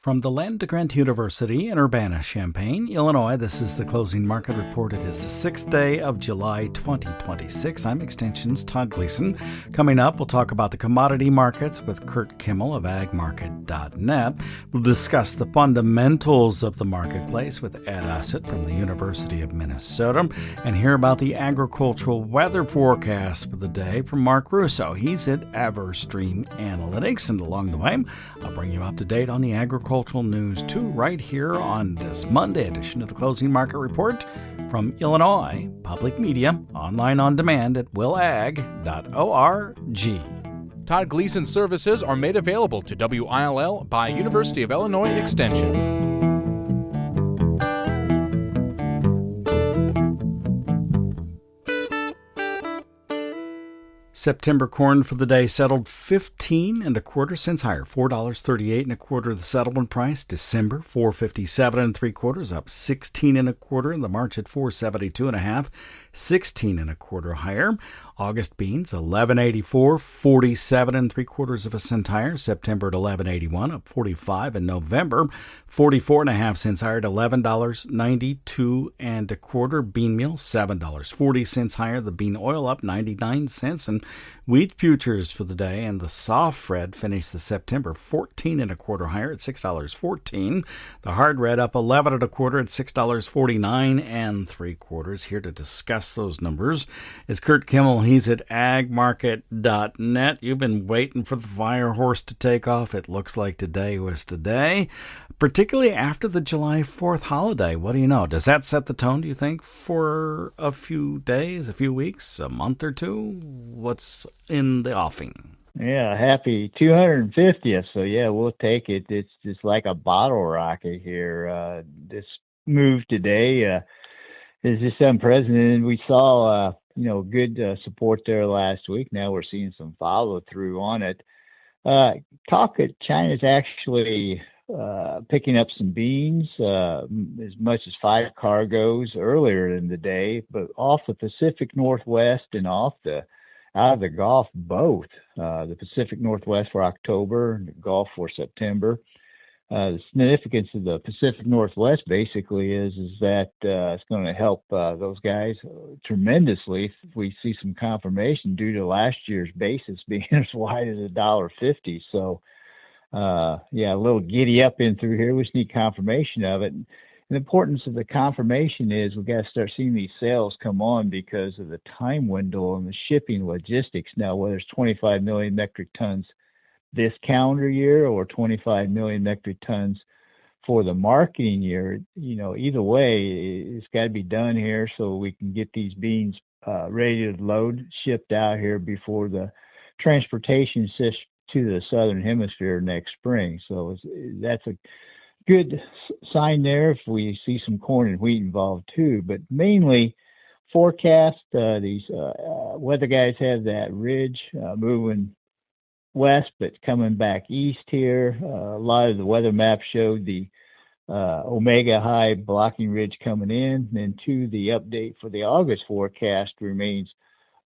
From the Land-Grant University in Urbana-Champaign, Illinois, this is the Closing Market Report. It is the 6th day of July 2026. I'm Extension's Todd Gleason. Coming up, we'll talk about the commodity markets with Curt Kimmel of agmarket.net. We'll discuss the fundamentals of the marketplace with Ed Usset from the University of Minnesota, and hear about the agricultural weather forecast for the day from Mark Russo. He's at EverStream Analytics, and along the way, I'll bring you up to date on the agricultural news too, right here on this Monday edition of the Closing Market Report from Illinois Public Media, online on demand at willag.org. Todd Gleason services are made available to WILL by University of Illinois Extension. September corn for the day settled 15 1/4 cents higher, $4.38 1/4 the settlement price. December $4.57 3/4, up 16 1/4, and the March at $4.72 1/2, 16 1/4 higher. August beans $11.84, 47 3/4 cent higher. September at $11.81, up 45, and November 44 1/2 cents higher at $11.92 1/4. Bean meal $7.40 higher. The bean oil up 99 cents, and wheat futures for the day and the soft red finished the September 14 1/4 higher at $6.14. The hard red up 11 1/4 at $6.49 3/4. Here to discuss those numbers is Curt Kimmel. He's at agmarket.net. You've been waiting for the fire horse to take off. It looks like today was today, particularly after the July 4th holiday. What do you know? Does that set the tone, do you think, for a few days, a few weeks, a month or two? What's in the offing? Yeah, happy 250th. So, yeah, we'll take it. It's just like a bottle rocket here. This move today is just unprecedented. We saw, good support there last week. Now we're seeing some follow through on it. Talk at China's actually picking up some beans, as much as 5 cargoes earlier in the day, but off the Pacific Northwest and out of the Gulf both. The Pacific Northwest for October, and the Gulf for September. The significance of the Pacific Northwest basically is that it's going to help those guys tremendously if we see some confirmation due to last year's basis being as wide as $1.50. So, a little giddy up in through here. We just need confirmation of it. And the importance of the confirmation is we've got to start seeing these sales come on because of the time window and the shipping logistics. Now, whether it's 25 million metric tons this calendar year or 25 million metric tons for the marketing year, either way, it's got to be done here so we can get these beans ready to load, shipped out here before the transportation to the southern hemisphere next spring. So that's a good sign there if we see some corn and wheat involved too. But mainly forecast, these weather guys have that ridge moving west but coming back east here. A lot of the weather maps showed the Omega high blocking ridge coming in, and to the update for the August forecast remains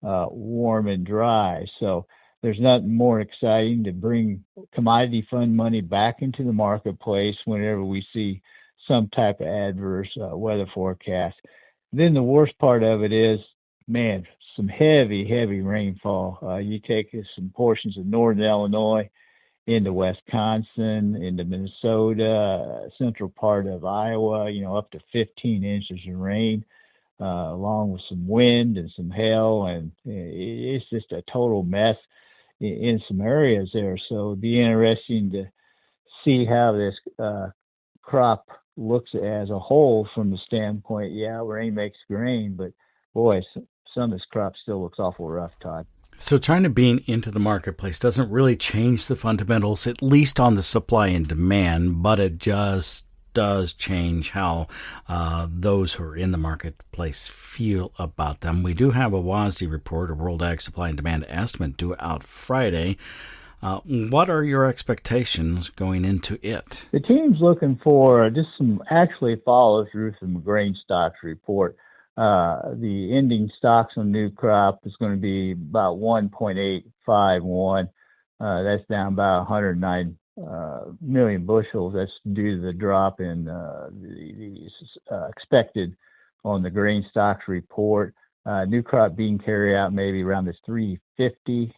warm and dry. So there's nothing more exciting to bring commodity fund money back into the marketplace whenever we see some type of adverse weather forecast. Then the worst part of it is, some heavy rainfall. You take some portions of northern Illinois into Wisconsin, into Minnesota, central part of Iowa, up to 15 inches of rain, along with some wind and some hail, and it's just a total mess in some areas there. So it'd be interesting to see how this crop looks as a whole from the standpoint, rain makes grain, but boy, some of this crop still looks awful rough, Todd. So China being into the marketplace doesn't really change the fundamentals, at least on the supply and demand, but it just does change how those who are in the marketplace feel about them. We do have a WASDE report, a World Ag Supply and Demand Estimate, due out Friday. What are your expectations going into it? The team's looking for just some actually follow through from grain stocks report. The ending stocks on new crop is going to be about 1.851. That's down about 109 million bushels. That's due to the drop in the expected on the grain stocks report. New crop bean carryout maybe around this 350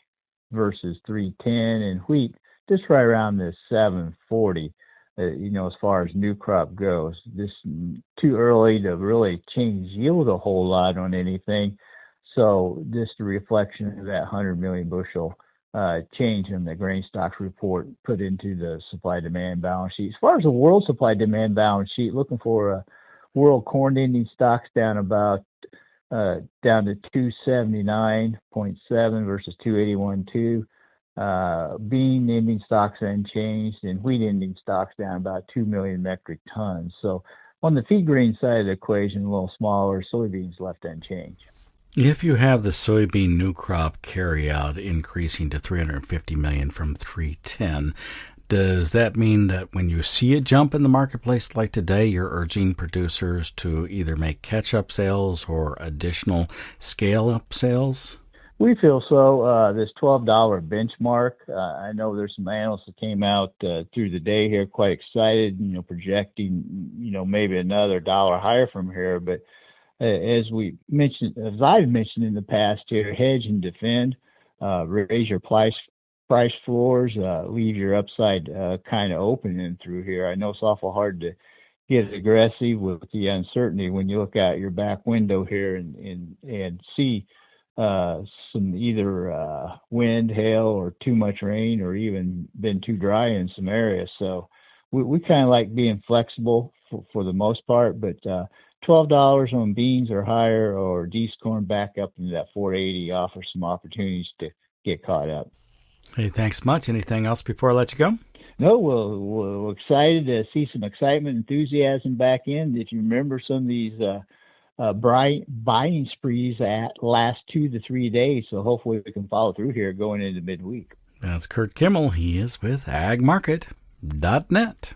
versus 310, and wheat just right around this 740. As far as new crop goes, this too early to really change yield a whole lot on anything. So just a reflection of that 100 million bushel change in the grain stocks report put into the supply-demand balance sheet. As far as the world supply-demand balance sheet, looking for world corn ending stocks down to 279.7 versus 281.2. Bean ending stocks unchanged, and wheat ending stocks down about 2 million metric tons. So on the feed grain side of the equation, a little smaller, soybeans left unchanged. If you have the soybean new crop carryout increasing to 350 million from 310, does that mean that when you see a jump in the marketplace like today, you're urging producers to either make catch-up sales or additional scale-up sales? We feel so. This $12 benchmark, I know there's some analysts that came out through the day here quite excited, projecting, maybe another dollar higher from here. But as I've mentioned in the past here, hedge and defend, raise your price floors, leave your upside kind of open in through here. I know it's awful hard to get aggressive with the uncertainty when you look out your back window here and see some either wind, hail, or too much rain, or even been too dry in some areas. So we kind of like being flexible for the most part, but $12 on beans or higher, or yeast corn back up into that 480 offers some opportunities to get caught up. Hey, thanks much. Anything else before I let you go? No, we're excited to see some excitement, enthusiasm back in. If you remember some of these buying sprees that last 2 to 3 days, so hopefully we can follow through here going into midweek. That's Curt Kimmel. He is with agmarket.net.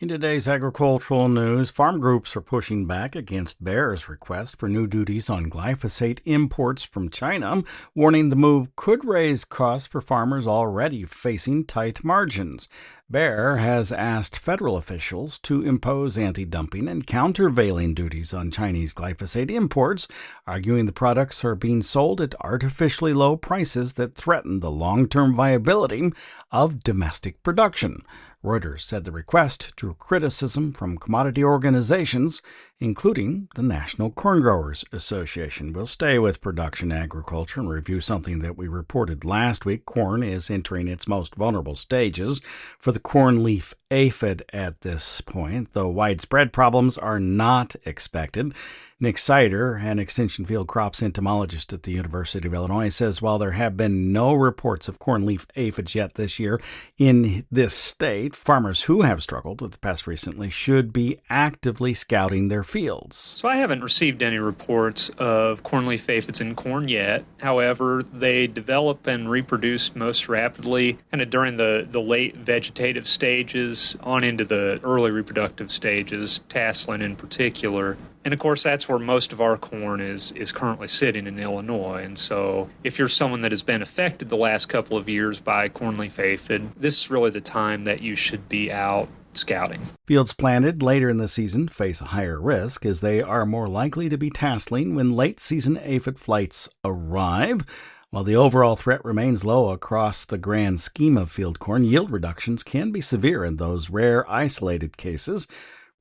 In today's agricultural news, farm groups are pushing back against Bayer's request for new duties on glyphosate imports from China, warning the move could raise costs for farmers already facing tight margins. Bayer has asked federal officials to impose anti-dumping and countervailing duties on Chinese glyphosate imports, arguing the products are being sold at artificially low prices that threaten the long-term viability of domestic production. Reuters said the request drew criticism from commodity organizations, including the National Corn Growers Association. We'll stay with production agriculture and review something that we reported last week. Corn is entering its most vulnerable stages for the corn leaf aphid at this point, though widespread problems are not expected. Nick Seiter, an extension field crops entomologist at the University of Illinois, says while there have been no reports of corn leaf aphids yet this year in this state, farmers who have struggled with the pest recently should be actively scouting their fields. So I haven't received any reports of corn leaf aphids in corn yet. However, they develop and reproduce most rapidly kind of during the late vegetative stages on into the early reproductive stages, tasseling in particular. And of course, that's where most of our corn is currently sitting in Illinois. And so if you're someone that has been affected the last couple of years by corn leaf aphid, this is really the time that you should be out scouting. Fields planted later in the season face a higher risk as they are more likely to be tasseling when late season aphid flights arrive. While the overall threat remains low across the grand scheme of field corn, yield reductions can be severe in those rare isolated cases.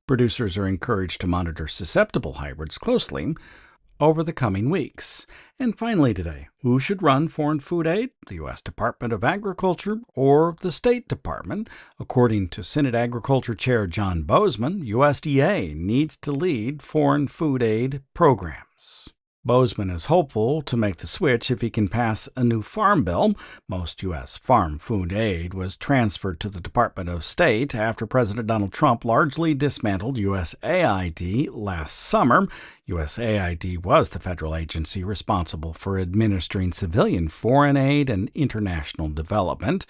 Producers are encouraged to monitor susceptible hybrids closely over the coming weeks. And finally today, who should run foreign food aid? The U.S. Department of Agriculture or the State Department? According to Senate Agriculture Chair John Boozman, USDA needs to lead foreign food aid programs. Boozman is hopeful to make the switch if he can pass a new farm bill. Most U.S. farm food aid was transferred to the Department of State after President Donald Trump largely dismantled USAID last summer. USAID was the federal agency responsible for administering civilian foreign aid and international development.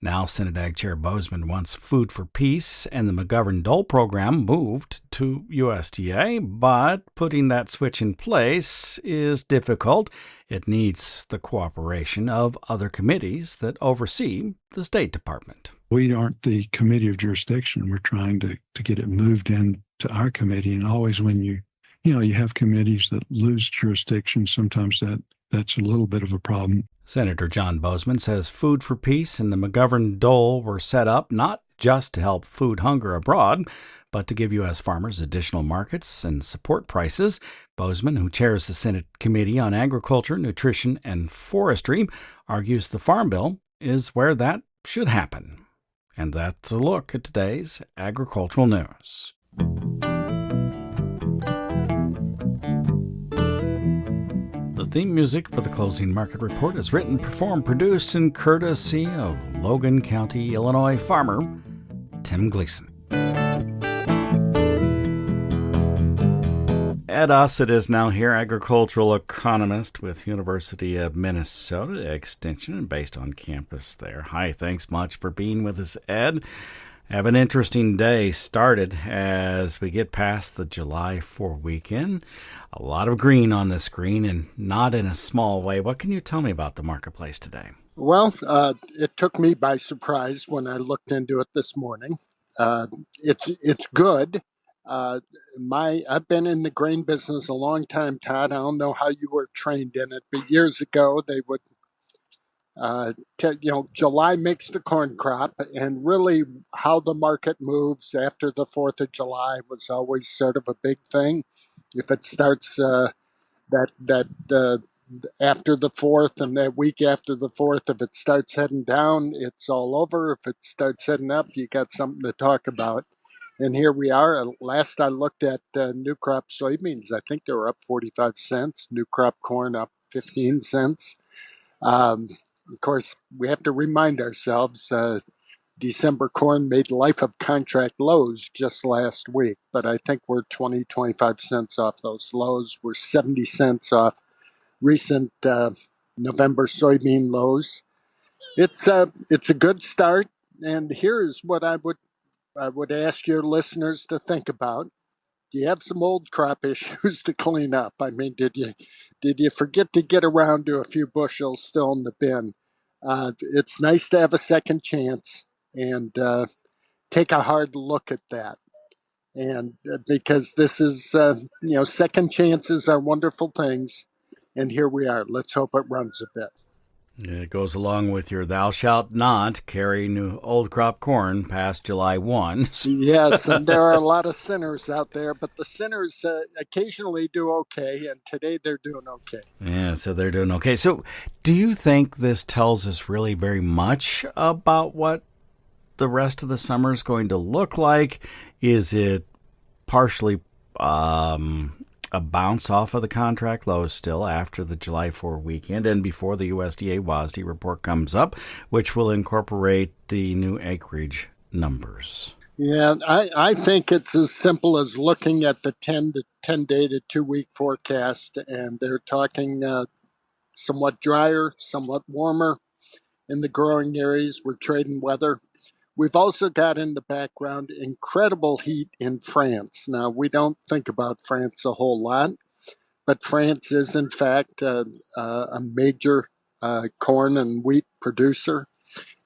Now, Senate Ag Chair Boozman wants Food for Peace and the McGovern-Dole program moved to USDA, but putting that switch in place is difficult. It needs the cooperation of other committees that oversee the State Department. We aren't the committee of jurisdiction. We're trying to get it moved into our committee. And always when you have committees that lose jurisdiction, sometimes that's a little bit of a problem. Senator John Boozman says Food for Peace and the McGovern-Dole were set up not just to help food hunger abroad, but to give U.S. farmers additional markets and support prices. Boozman, who chairs the Senate Committee on Agriculture, Nutrition, and Forestry, argues the Farm Bill is where that should happen. And that's a look at today's agricultural news. The theme music for the Closing Market Report is written, performed, produced, and courtesy of Logan County, Illinois farmer Tim Gleason. Ed Usset is now here, agricultural economist with University of Minnesota Extension and based on campus there. Hi, thanks much for being with us, Ed. Have an interesting day started as we get past the July 4 weekend. A lot of green on the screen and not in a small way. What can you tell me about the marketplace today? Well, it took me by surprise when I looked into it this morning. It's good. I've been in the grain business a long time, Todd. I don't know how you were trained in it, but years ago they would July makes the corn crop, and really how the market moves after the 4th of July was always sort of a big thing. If it starts after the 4th and that week after the 4th, if it starts heading down, it's all over. If it starts heading up, you got something to talk about. And here we are. Last I looked at new crop soybeans, I think they were up 45 cents. New crop corn up 15 cents. Of course, we have to remind ourselves December corn made life of contract lows just last week, but I think we're 20, 25 cents off those lows. We're 70 cents off recent November soybean lows. It's a good start, and here is what I would ask your listeners to think about. Do you have some old crop issues to clean up? I mean, did you forget to get around to a few bushels still in the bin? It's nice to have a second chance and take a hard look at that. And because this is, second chances are wonderful things. And here we are. Let's hope it runs a bit. It goes along with your thou shalt not carry new old crop corn past July 1. Yes, and there are a lot of sinners out there, but the sinners occasionally do okay, and today they're doing okay. Yeah, so they're doing okay. So do you think this tells us really very much about what the rest of the summer is going to look like? Is it partially a bounce off of the contract lows still after the July 4 weekend and before the USDA WASDE report comes up, which will incorporate the new acreage numbers? Yeah, I think it's as simple as looking at the 10 day to 2 week forecast, and they're talking somewhat drier, somewhat warmer in the growing areas. We're trading weather. We've also got in the background incredible heat in France. Now, we don't think about France a whole lot, but France is, in fact, a major corn and wheat producer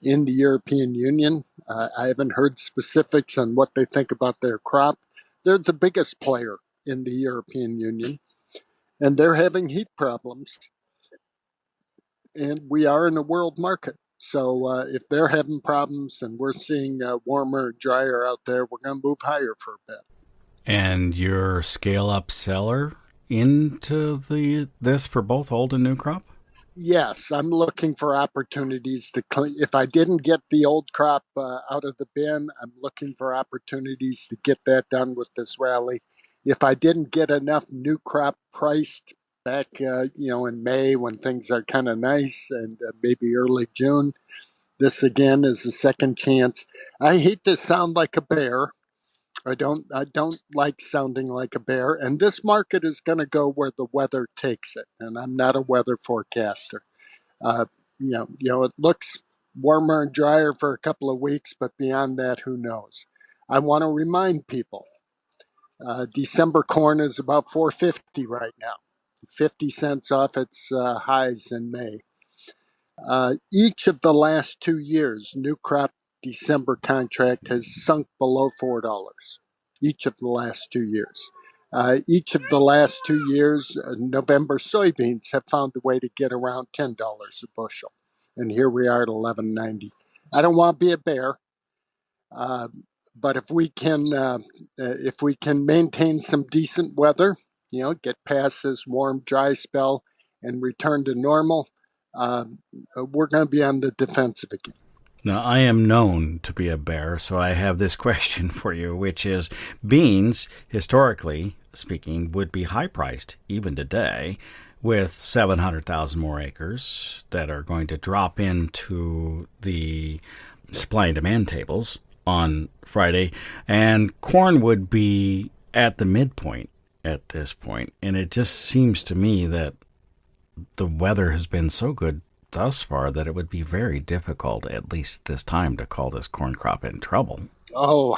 in the European Union. I haven't heard specifics on what they think about their crop. They're the biggest player in the European Union, and they're having heat problems. And we are in a world market. So if they're having problems and we're seeing warmer, drier out there, we're going to move higher for a bit. And your scale-up seller into this for both old and new crop? Yes, I'm looking for opportunities to clean. If I didn't get the old crop out of the bin, I'm looking for opportunities to get that done with this rally. If I didn't get enough new crop priced back, in May when things are kind of nice, and maybe early June, this again is a second chance. I hate to sound like a bear. I don't like sounding like a bear. And this market is going to go where the weather takes it. And I'm not a weather forecaster. It looks warmer and drier for a couple of weeks, but beyond that, who knows? I want to remind people, December corn is about $4.50 right now, 50 cents off its highs in May. Each of the last 2 years, new crop December contract has sunk below $4. Each of the last 2 years. Each of the last 2 years, November soybeans have found a way to get around $10 a bushel, and here we are at $11.90. I don't want to be a bear, but if we can maintain some decent weather, get past this warm, dry spell, and return to normal, we're going to be on the defensive again. Now, I am known to be a bear, so I have this question for you, which is beans, historically speaking, would be high-priced even today, with 700,000 more acres that are going to drop into the supply and demand tables on Friday, and corn would be at the midpoint at this point. And it just seems to me that the weather has been so good thus far that it would be very difficult, at least this time, to call this corn crop in trouble. Oh,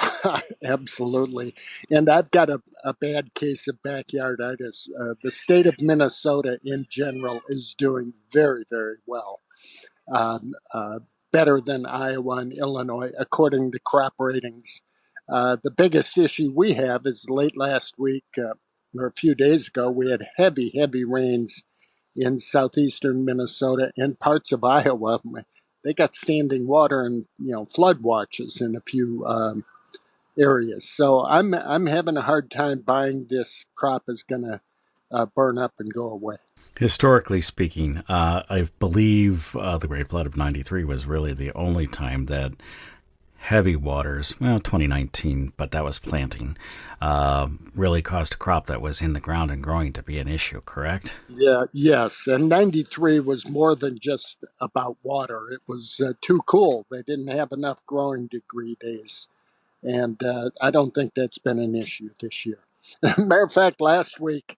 absolutely. And I've got a bad case of backyarditis. The state of Minnesota in general is doing very, very well. Better than Iowa and Illinois, according to crop ratings. The biggest issue we have is late last week, or a few days ago, we had heavy, heavy rains in southeastern Minnesota and parts of Iowa. They got standing water and flood watches in a few areas. So I'm having a hard time buying this crop is going to burn up and go away. Historically speaking, I believe the Great Flood of '93 was really the only time that heavy waters, 2019, but that was planting, really caused a crop that was in the ground and growing to be an issue, correct? Yeah, yes. And 93 was more than just about water. It was too cool. They didn't have enough growing degree days. And I don't think that's been an issue this year. Matter of fact, last week,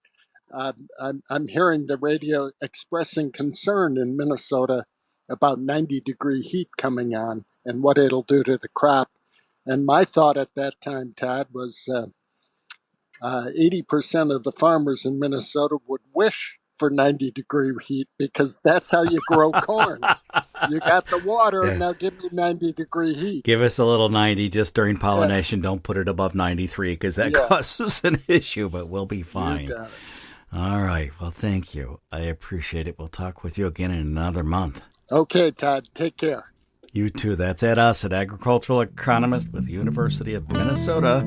I'm hearing the radio expressing concern in Minnesota about 90-degree heat coming on and what it'll do to the crop. And my thought at that time, Todd, was 80% of the farmers in Minnesota would wish for 90-degree heat because that's how you grow corn. You got the water, now give me 90-degree heat. Give us a little 90 just during pollination. Don't put it above 93 because that causes an issue, but we'll be fine. You got it. All right. Well, thank you. I appreciate it. We'll talk with you again in another month. Okay, Todd. Take care. You too. That's Ed Usset, agricultural economist with the University of Minnesota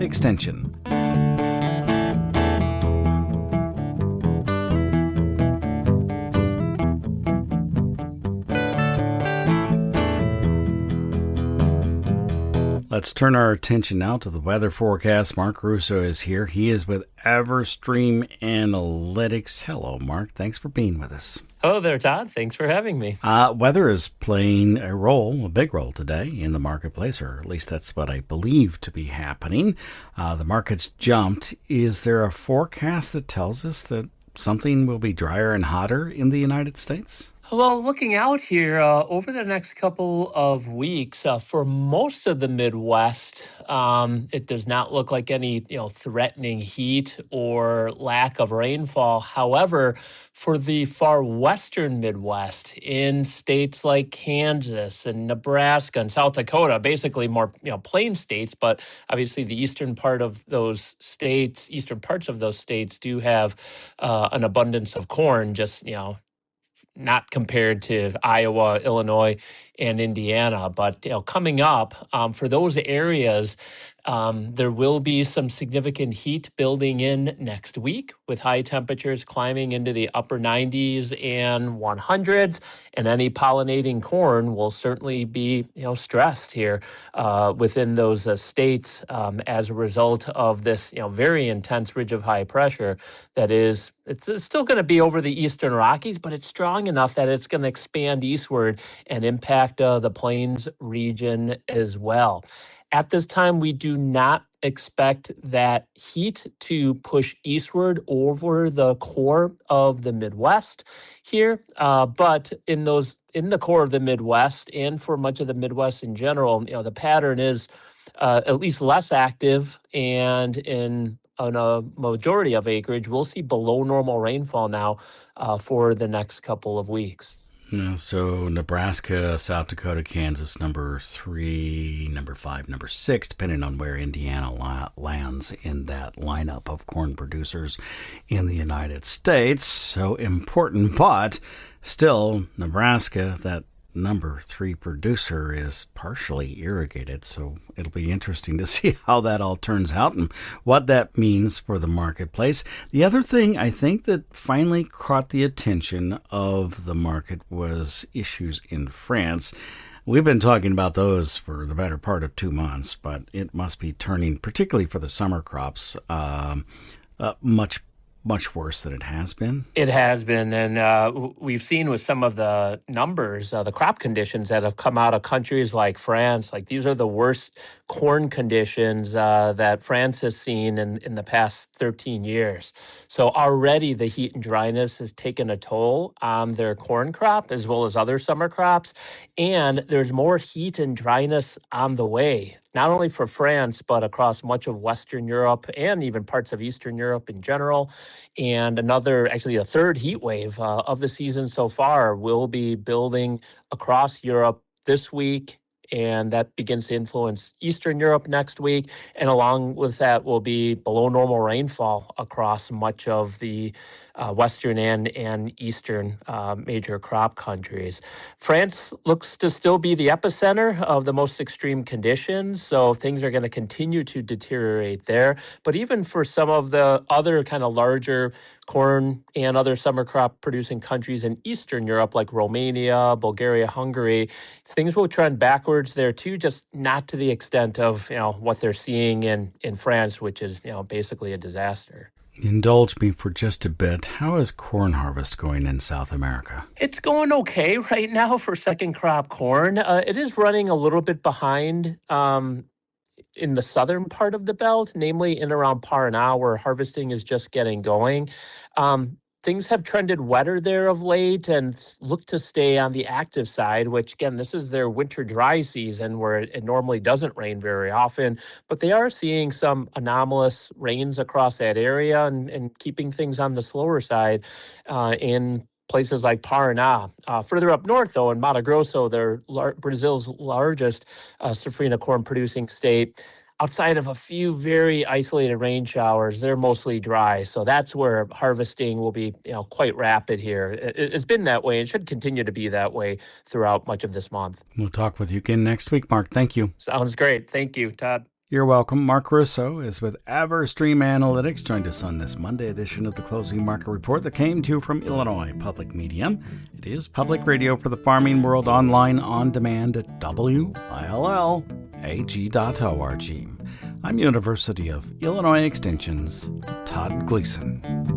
Extension. Let's turn our attention now to the weather forecast. Mark Russo is here. He is with EverStream Analytics. Hello, Mark. Thanks for being with us. Hello there, Todd. Thanks for having me. Weather is playing a big role today in the marketplace, or at least that's what I believe to be happening. The market's jumped. Is there a forecast that tells us that something will be drier and hotter in the United States? Well, looking out here over the next couple of weeks, for most of the Midwest, it does not look like any threatening heat or lack of rainfall. However, for the far western Midwest, in states like Kansas and Nebraska and South Dakota, basically more plain states, but obviously the eastern parts of those states do have an abundance of corn, just not compared to Iowa, Illinois, and Indiana. But coming up for those areas, there will be some significant heat building in next week with high temperatures climbing into the upper 90s and 100s. And any pollinating corn will certainly be stressed here within those states as a result of this very intense ridge of high pressure that is, it's still going to be over the eastern Rockies, but it's strong enough that it's going to expand eastward and impact the Plains region as well. At this time, we do not expect that heat to push eastward over the core of the Midwest here. But in the core of the Midwest and for much of the Midwest in general, the pattern is at least less active, and on a majority of acreage, we'll see below normal rainfall now for the next couple of weeks. So Nebraska, South Dakota, Kansas, number 3, number 5, number 6, depending on where Indiana lands in that lineup of corn producers in the United States. So important, but still, Nebraska, that number 3 producer, is partially irrigated, so it'll be interesting to see how that all turns out and what that means for the marketplace. The other thing I think that finally caught the attention of the market was issues in France. We've been talking about those for the better part of 2 months, but it must be turning, particularly for the summer crops, much worse than it has been. It has been, and we've seen with some of the numbers, the crop conditions that have come out of countries like France. Like, these are the worst corn conditions that France has seen in the past 13 years. So already the heat and dryness has taken a toll on their corn crop as well as other summer crops, and there's more heat and dryness on the way, not only for France, but across much of Western Europe and even parts of Eastern Europe in general. And a third heat wave of the season so far will be building across Europe this week, and that begins to influence Eastern Europe next week. And along with that will be below normal rainfall across much of the Western and Eastern major crop countries. France looks to still be the epicenter of the most extreme conditions, so things are going to continue to deteriorate there. But even for some of the other kind of larger corn and other summer crop producing countries in Eastern Europe, like Romania, Bulgaria, Hungary, things will trend backwards there too, just not to the extent of what they're seeing in France, which is basically a disaster. Indulge me for just a bit. How is corn harvest going in South America? It's going okay right now for second crop corn. It is running a little bit behind in the southern part of the belt, namely in around Paraná, where harvesting is just getting going. Things have trended wetter there of late and look to stay on the active side, which, again, this is their winter dry season where it normally doesn't rain very often. But they are seeing some anomalous rains across that area and keeping things on the slower side in places like Paraná. Further up north, though, in Mato Grosso, they're Brazil's largest safrinha corn-producing state. Outside of a few very isolated rain showers, they're mostly dry. So that's where harvesting will be quite rapid here. It's been that way and should continue to be that way throughout much of this month. We'll talk with you again next week, Mark. Thank you. Sounds great. Thank you, Todd. You're welcome. Mark Russo is with EverStream Analytics, joined us on this Monday edition of the Closing Market Report that came to you from Illinois Public Media. It is public radio for the farming world, online on demand at WILLAG.org. I'm University of Illinois Extension's Todd Gleason.